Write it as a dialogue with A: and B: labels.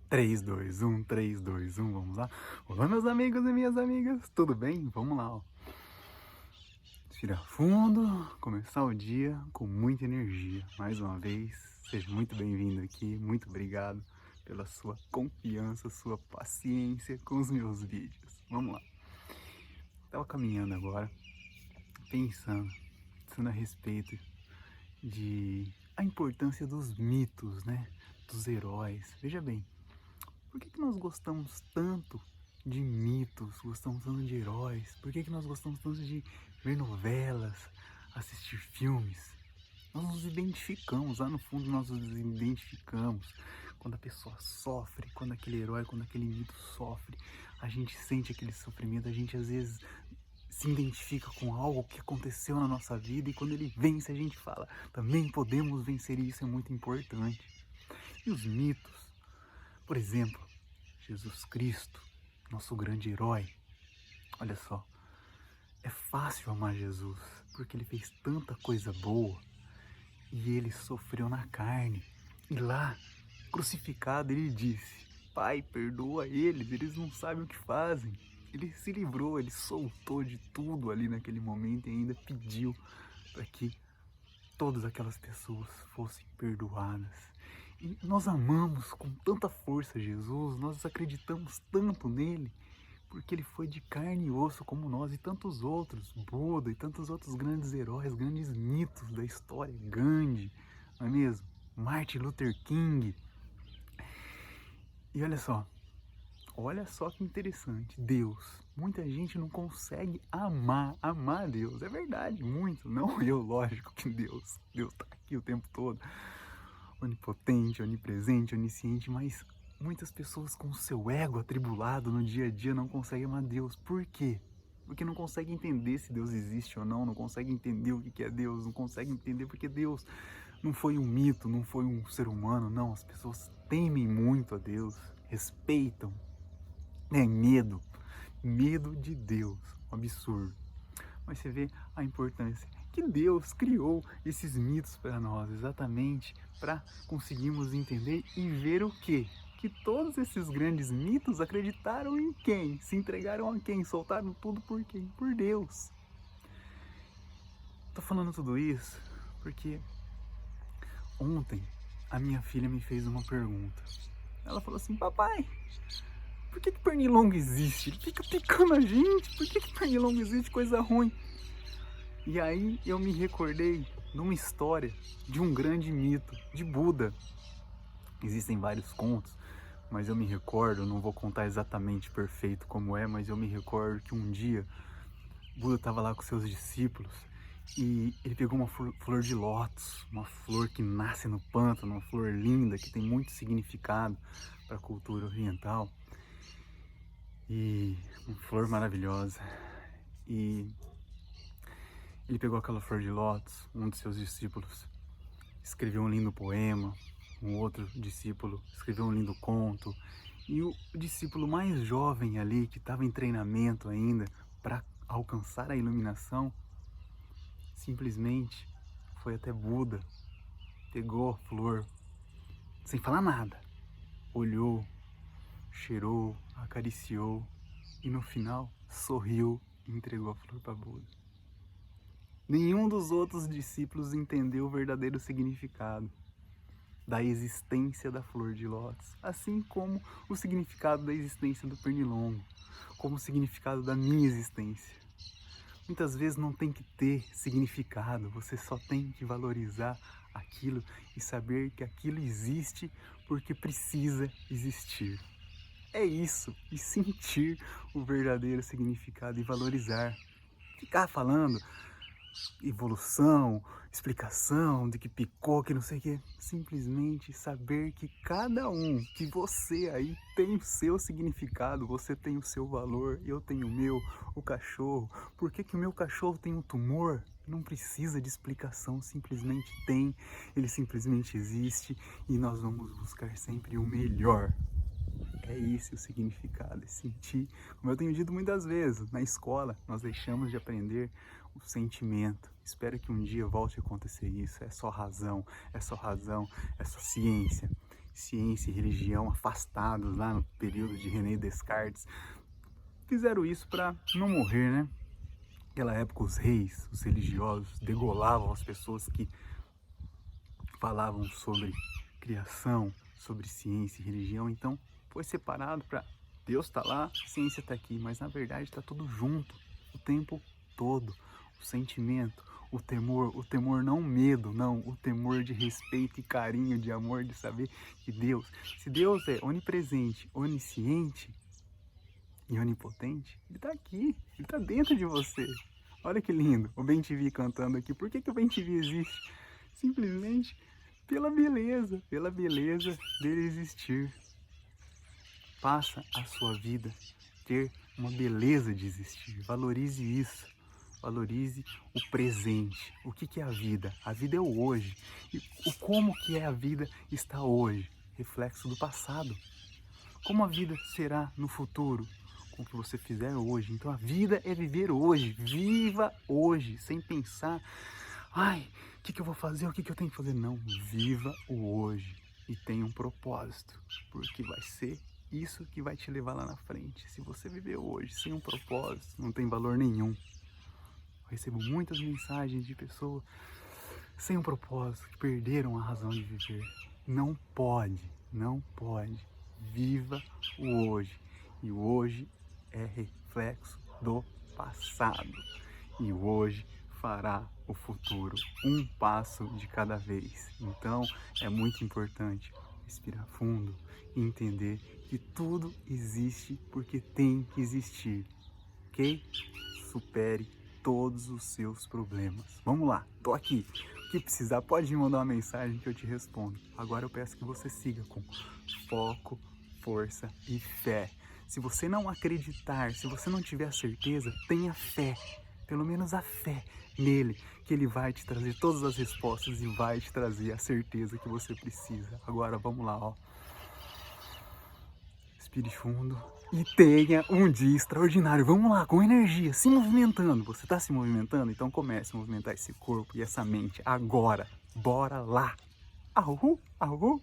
A: 3, 2, 1, vamos lá. Olá, meus amigos e minhas amigas, tudo bem? Vamos lá, ó. Respirar fundo, começar o dia com muita energia. Mais uma vez, seja muito bem-vindo aqui, muito obrigado pela sua confiança, sua paciência com os meus vídeos. Vamos lá. Tava caminhando agora, pensando a respeito de a importância dos mitos, né? Dos heróis. Veja bem, por que nós gostamos tanto de mitos, gostamos tanto de heróis? Por que nós gostamos tanto de ver novelas, assistir filmes? Nós nos identificamos, lá no fundo nós nos identificamos. Quando a pessoa sofre, quando aquele herói, quando aquele mito sofre, a gente sente aquele sofrimento, a gente às vezes se identifica com algo que aconteceu na nossa vida e quando ele vence a gente fala, também podemos vencer e isso é muito importante. E os mitos? Por exemplo, Jesus Cristo, nosso grande herói. Olha só, é fácil amar Jesus, porque ele fez tanta coisa boa e ele sofreu na carne. E lá, crucificado, ele disse, Pai, perdoa eles não sabem o que fazem. Ele se livrou, ele soltou de tudo ali naquele momento e ainda pediu para que todas aquelas pessoas fossem perdoadas. E nós amamos com tanta força Jesus, nós acreditamos tanto nele, porque ele foi de carne e osso como nós e tantos outros, Buda e tantos outros grandes heróis, grandes mitos da história, Gandhi, não é mesmo? Martin Luther King. E olha só que interessante, Deus. Muita gente não consegue amar Deus, é verdade, muito, não eu, lógico que Deus tá aqui o tempo todo, onipotente, onipresente, onisciente, mas muitas pessoas com o seu ego atribulado no dia a dia não conseguem amar Deus. Por quê? Porque não conseguem entender se Deus existe ou não conseguem entender o que é Deus, não conseguem entender porque Deus não foi um mito, não foi um ser humano, não. As pessoas temem muito a Deus, respeitam, medo de Deus, um absurdo. Mas você vê a importância que Deus criou esses mitos para nós, exatamente para conseguirmos entender e ver o quê? Que todos esses grandes mitos acreditaram em quem? Se entregaram a quem? Soltaram tudo por quem? Por Deus. Tô falando tudo isso porque ontem a minha filha me fez uma pergunta. Ela falou assim, papai, por que pernilongo existe? Ele fica picando a gente, por que pernilongo existe? Coisa ruim. E aí eu me recordei numa história de um grande mito de Buda. Existem vários contos, mas eu me recordo, não vou contar exatamente perfeito como é, mas eu me recordo que um dia Buda estava lá com seus discípulos e ele pegou uma flor de lótus, uma flor que nasce no pântano, uma flor linda que tem muito significado para a cultura oriental e uma flor maravilhosa. E ele pegou aquela flor de lótus, um de seus discípulos escreveu um lindo poema, um outro discípulo escreveu um lindo conto, e o discípulo mais jovem ali, que estava em treinamento ainda para alcançar a iluminação, simplesmente foi até Buda, pegou a flor, sem falar nada, olhou, cheirou, acariciou e no final sorriu e entregou a flor para Buda. Nenhum dos outros discípulos entendeu o verdadeiro significado da existência da flor de lótus, assim como o significado da existência do pernilongo, como o significado da minha existência. Muitas vezes não tem que ter significado, você só tem que valorizar aquilo e saber que aquilo existe porque precisa existir. É isso, e sentir o verdadeiro significado e valorizar. Ficar falando evolução, explicação de que picou, que não sei o que, simplesmente saber que cada um, que você aí tem o seu significado, você tem o seu valor, eu tenho o meu, o cachorro. Por que o meu cachorro tem um tumor? Não precisa de explicação, simplesmente tem, ele simplesmente existe e nós vamos buscar sempre o melhor. É esse o significado, é sentir. Como eu tenho dito muitas vezes, na escola nós deixamos de aprender o sentimento. Espero que um dia volte a acontecer isso. É só razão, é só ciência. ciência e religião afastados lá no período de René Descartes, fizeram isso para não morrer, né? Naquela época os reis, os religiosos, degolavam as pessoas que falavam sobre criação, sobre ciência e religião, então foi separado para Deus tá lá, a ciência tá aqui, mas na verdade está tudo junto, o tempo todo, o sentimento, o temor não medo, não, o temor de respeito e carinho, de amor, de saber que Deus, se Deus é onipresente, onisciente e onipotente, ele tá aqui, ele tá dentro de você. Olha que lindo, o BenTV cantando aqui. Por que o BenTV existe? Simplesmente pela beleza dele existir. Faça a sua vida ter uma beleza de existir. Valorize isso. Valorize o presente. O que é a vida? A vida é o hoje. E como que a vida está hoje? Reflexo do passado. Como a vida será no futuro? Com o que você fizer hoje. Então a vida é viver hoje. Viva hoje, sem pensar, ai, o que eu vou fazer? O que eu tenho que fazer? Não, viva o hoje e tenha um propósito, porque vai ser isso que vai te levar lá na frente. Se você viver hoje sem um propósito, não tem valor nenhum. Eu recebo muitas mensagens de pessoas sem um propósito, que perderam a razão de viver. Não pode, não pode. Viva o hoje. E o hoje é reflexo do passado. E o hoje fará o futuro, um passo de cada vez. Então é muito importante respirar fundo e entender que tudo existe porque tem que existir, ok? Supere todos os seus problemas. Vamos lá, tô aqui. O que precisar, pode me mandar uma mensagem que eu te respondo. Agora eu peço que você siga com foco, força e fé. Se você não acreditar, se você não tiver a certeza, tenha fé. Pelo menos a fé nele, que ele vai te trazer todas as respostas e vai te trazer a certeza que você precisa. Agora vamos lá, ó. Respire fundo e tenha um dia extraordinário. Vamos lá, com energia, se movimentando. Você está se movimentando? Então comece a movimentar esse corpo e essa mente agora. Bora lá! Ahu, ahu.